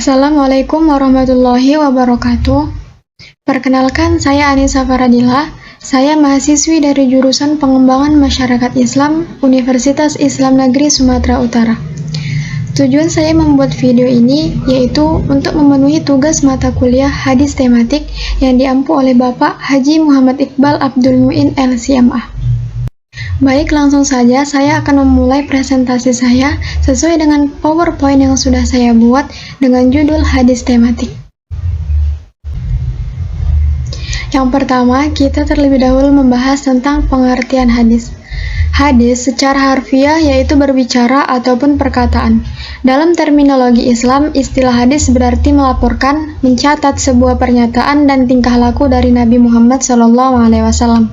Assalamualaikum warahmatullahi wabarakatuh. Perkenalkan, saya Anissa Faradila. Saya mahasiswi dari jurusan Pengembangan Masyarakat Islam, Universitas Islam Negeri Sumatera Utara. Tujuan saya membuat video ini yaitu untuk memenuhi tugas mata kuliah hadis tematik yang diampu oleh Bapak Haji Muhammad Iqbal Abdul Muin LCMA. Baik, langsung saja saya akan memulai presentasi saya sesuai dengan PowerPoint yang sudah saya buat dengan judul hadis tematik. Yang pertama, kita terlebih dahulu membahas tentang pengertian hadis. Hadis secara harfiah yaitu berbicara ataupun perkataan. Dalam terminologi Islam, istilah hadis berarti melaporkan, mencatat sebuah pernyataan dan tingkah laku dari Nabi Muhammad SAW.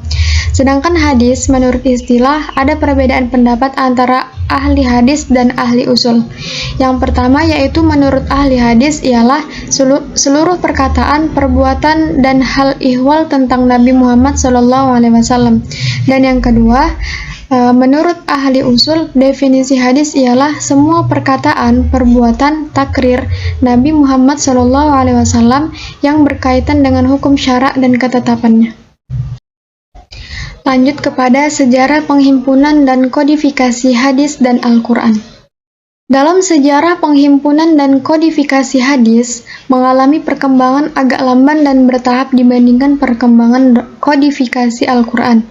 Sedangkan hadis, menurut istilah, ada perbedaan pendapat antara ahli hadis dan ahli usul. Yang pertama yaitu menurut ahli hadis ialah seluruh perkataan, perbuatan, dan hal ihwal tentang Nabi Muhammad SAW. Dan yang kedua, menurut ahli usul, definisi hadis ialah semua perkataan, perbuatan, takrir Nabi Muhammad SAW yang berkaitan dengan hukum syarak dan ketetapannya. Lanjut kepada sejarah penghimpunan dan kodifikasi hadis dan Al-Quran. Dalam sejarah penghimpunan dan kodifikasi hadis, mengalami perkembangan agak lamban dan bertahap dibandingkan perkembangan kodifikasi Al-Quran.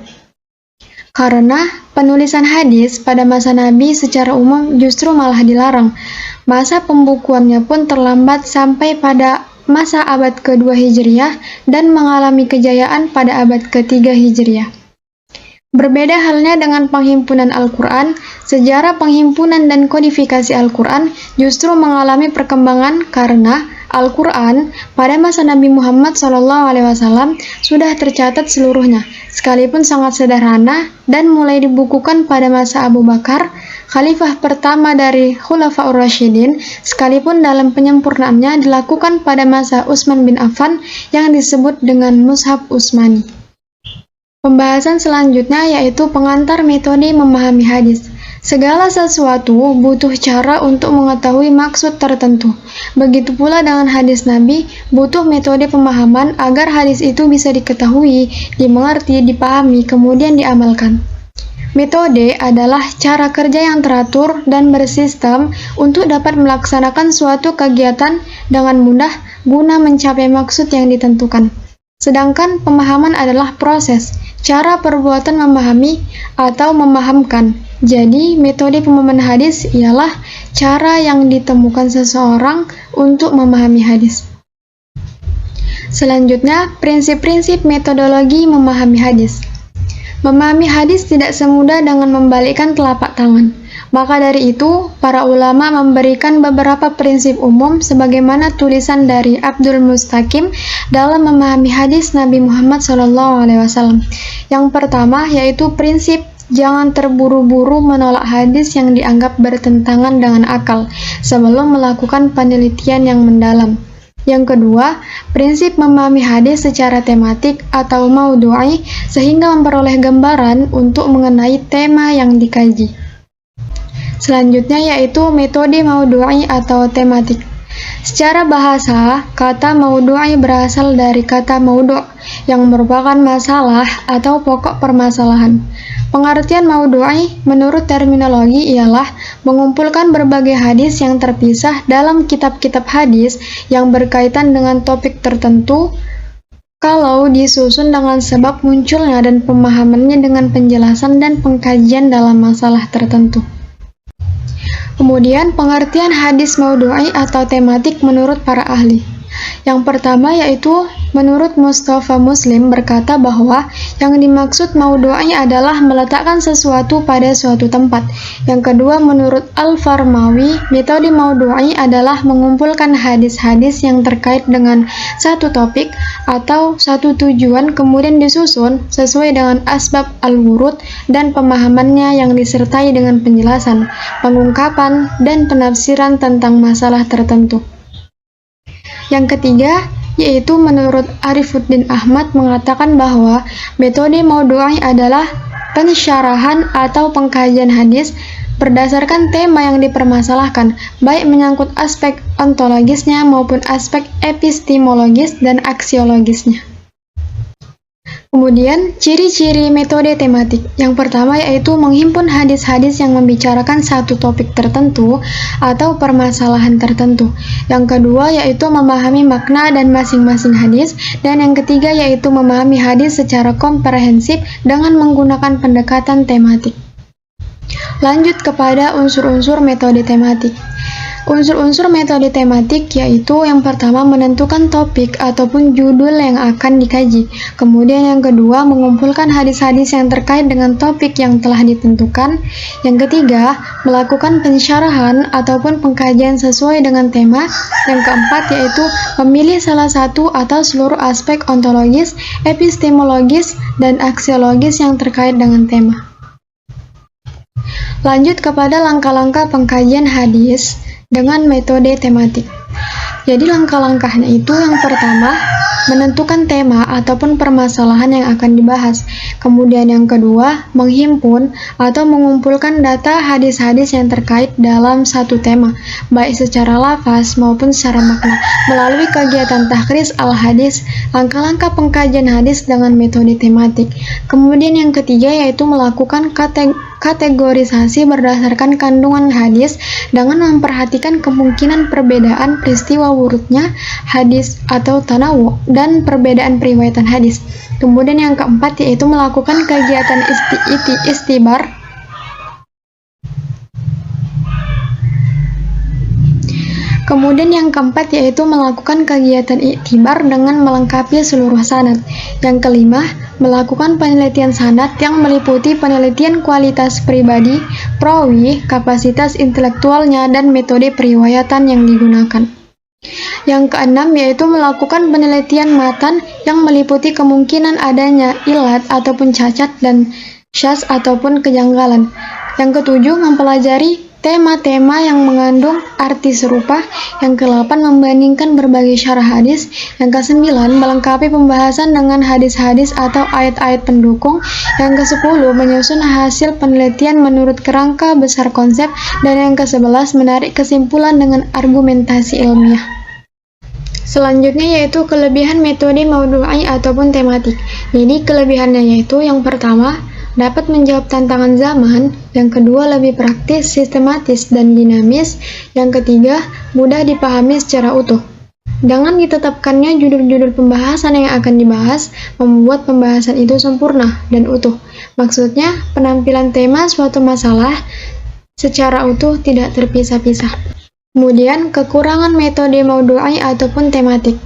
Karena penulisan hadis pada masa Nabi secara umum justru malah dilarang. Masa pembukuannya pun terlambat sampai pada masa abad ke-2 Hijriah dan mengalami kejayaan pada abad ke-3 Hijriah. Berbeda halnya dengan penghimpunan Al-Quran, sejarah penghimpunan dan kodifikasi Al-Quran justru mengalami perkembangan karena Al-Quran pada masa Nabi Muhammad SAW sudah tercatat seluruhnya, sekalipun sangat sederhana dan mulai dibukukan pada masa Abu Bakar, khalifah pertama dari Khulafaur Rasyidin, sekalipun dalam penyempurnaannya dilakukan pada masa Utsman bin Affan yang disebut dengan Mushaf Utsmani. Pembahasan selanjutnya yaitu pengantar metode memahami hadis. Segala sesuatu butuh cara untuk mengetahui maksud tertentu. Begitu pula dengan hadis Nabi, butuh metode pemahaman agar hadis itu bisa diketahui, dimengerti, dipahami, kemudian diamalkan. Metode adalah cara kerja yang teratur dan bersistem untuk dapat melaksanakan suatu kegiatan dengan mudah guna mencapai maksud yang ditentukan. Sedangkan pemahaman adalah proses, cara perbuatan memahami atau memahamkan. Jadi, metode pemahaman hadis ialah cara yang ditemukan seseorang untuk memahami hadis. Selanjutnya, prinsip-prinsip metodologi memahami hadis. Memahami hadis tidak semudah dengan membalikkan telapak tangan. Maka dari itu, para ulama memberikan beberapa prinsip umum sebagaimana tulisan dari Abdul Mustaqim dalam memahami hadis Nabi Muhammad SAW. Yang pertama yaitu prinsip jangan terburu-buru menolak hadis yang dianggap bertentangan dengan akal sebelum melakukan penelitian yang mendalam. Yang kedua, prinsip memahami hadis secara tematik atau maudhu'i sehingga memperoleh gambaran untuk mengenai tema yang dikaji. Selanjutnya yaitu metode maudhu'i atau tematik. Secara bahasa, kata maudhu'i berasal dari kata maudhu' yang merupakan masalah atau pokok permasalahan. Pengertian maudhu'i menurut terminologi ialah mengumpulkan berbagai hadis yang terpisah dalam kitab-kitab hadis yang berkaitan dengan topik tertentu kalau disusun dengan sebab munculnya dan pemahamannya dengan penjelasan dan pengkajian dalam masalah tertentu. Kemudian, pengertian hadis maudhu'i atau tematik menurut para ahli. Yang pertama yaitu menurut Mustafa Muslim berkata bahwa yang dimaksud maudhu'i adalah meletakkan sesuatu pada suatu tempat. Yang kedua, menurut Al-Farmawi, metode maudhu'i adalah mengumpulkan hadis-hadis yang terkait dengan satu topik atau satu tujuan kemudian disusun sesuai dengan asbab al-wurud dan pemahamannya yang disertai dengan penjelasan, pengungkapan, dan penafsiran tentang masalah tertentu. Yang ketiga, yaitu menurut Arifuddin Ahmad mengatakan bahwa metode maudhu'i adalah pensyarahan atau pengkajian hadis berdasarkan tema yang dipermasalahkan, baik menyangkut aspek ontologisnya maupun aspek epistemologis dan aksiologisnya. Kemudian, ciri-ciri metode tematik. Yang pertama yaitu menghimpun hadis-hadis yang membicarakan satu topik tertentu atau permasalahan tertentu. Yang kedua yaitu memahami makna dan masing-masing hadis. Dan yang ketiga yaitu memahami hadis secara komprehensif dengan menggunakan pendekatan tematik. Lanjut kepada unsur-unsur metode tematik. Unsur-unsur metode tematik yaitu yang pertama menentukan topik ataupun judul yang akan dikaji. Kemudian yang kedua mengumpulkan hadis-hadis yang terkait dengan topik yang telah ditentukan. Yang ketiga melakukan pensyarahan ataupun pengkajian sesuai dengan tema. Yang keempat yaitu memilih salah satu atau seluruh aspek ontologis, epistemologis, dan aksiologis yang terkait dengan tema. Lanjut kepada langkah-langkah pengkajian hadis dengan metode tematik. Jadi langkah-langkahnya itu yang pertama, menentukan tema ataupun permasalahan yang akan dibahas. Kemudian yang kedua, menghimpun atau mengumpulkan data hadis-hadis yang terkait dalam satu tema, baik secara lafaz maupun secara makna, melalui kegiatan tahkris al-hadis, langkah-langkah pengkajian hadis dengan metode tematik. Kemudian yang ketiga yaitu melakukan kategorisasi berdasarkan kandungan hadis dengan memperhatikan kemungkinan perbedaan peristiwa wurudnya hadis atau tanawu dan perbedaan periwayatan hadis. Kemudian yang keempat yaitu melakukan kegiatan istibar Kemudian yang keempat yaitu melakukan kegiatan iktibar dengan melengkapi seluruh sanad. Yang kelima, melakukan penelitian sanad yang meliputi penelitian kualitas pribadi, perawi, kapasitas intelektualnya, dan metode periwayatan yang digunakan. Yang keenam yaitu melakukan penelitian matan yang meliputi kemungkinan adanya ilat ataupun cacat dan syaz ataupun kejanggalan. Yang ketujuh, mempelajari tema-tema yang mengandung arti serupa. Yang ke-8, membandingkan berbagai syarah hadis. Yang ke-9, melengkapi pembahasan dengan hadis-hadis atau ayat-ayat pendukung. Yang ke-10, menyusun hasil penelitian menurut kerangka besar konsep. Dan yang ke-11, menarik kesimpulan dengan argumentasi ilmiah. Selanjutnya yaitu kelebihan metode maudu'i ataupun tematik. Jadi kelebihannya yaitu yang pertama, dapat menjawab tantangan zaman. Yang kedua, lebih praktis, sistematis, dan dinamis. Yang ketiga, mudah dipahami secara utuh. Dengan ditetapkannya judul-judul pembahasan yang akan dibahas, membuat pembahasan itu sempurna dan utuh. Maksudnya, penampilan tema suatu masalah secara utuh tidak terpisah-pisah. Kemudian, kekurangan metode maudu'i ataupun tematik.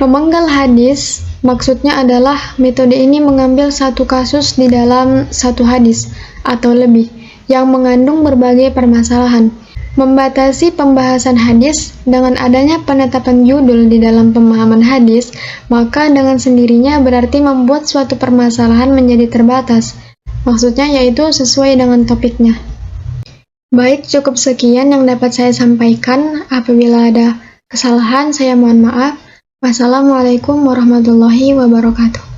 Memenggal hadis, maksudnya adalah metode ini mengambil satu kasus di dalam satu hadis atau lebih yang mengandung berbagai permasalahan. Membatasi pembahasan hadis dengan adanya penetapan judul di dalam pemahaman hadis, maka dengan sendirinya berarti membuat suatu permasalahan menjadi terbatas. Maksudnya yaitu sesuai dengan topiknya. Baik, cukup sekian yang dapat saya sampaikan. Apabila ada kesalahan, saya mohon maaf. Wassalamualaikum warahmatullahi wabarakatuh.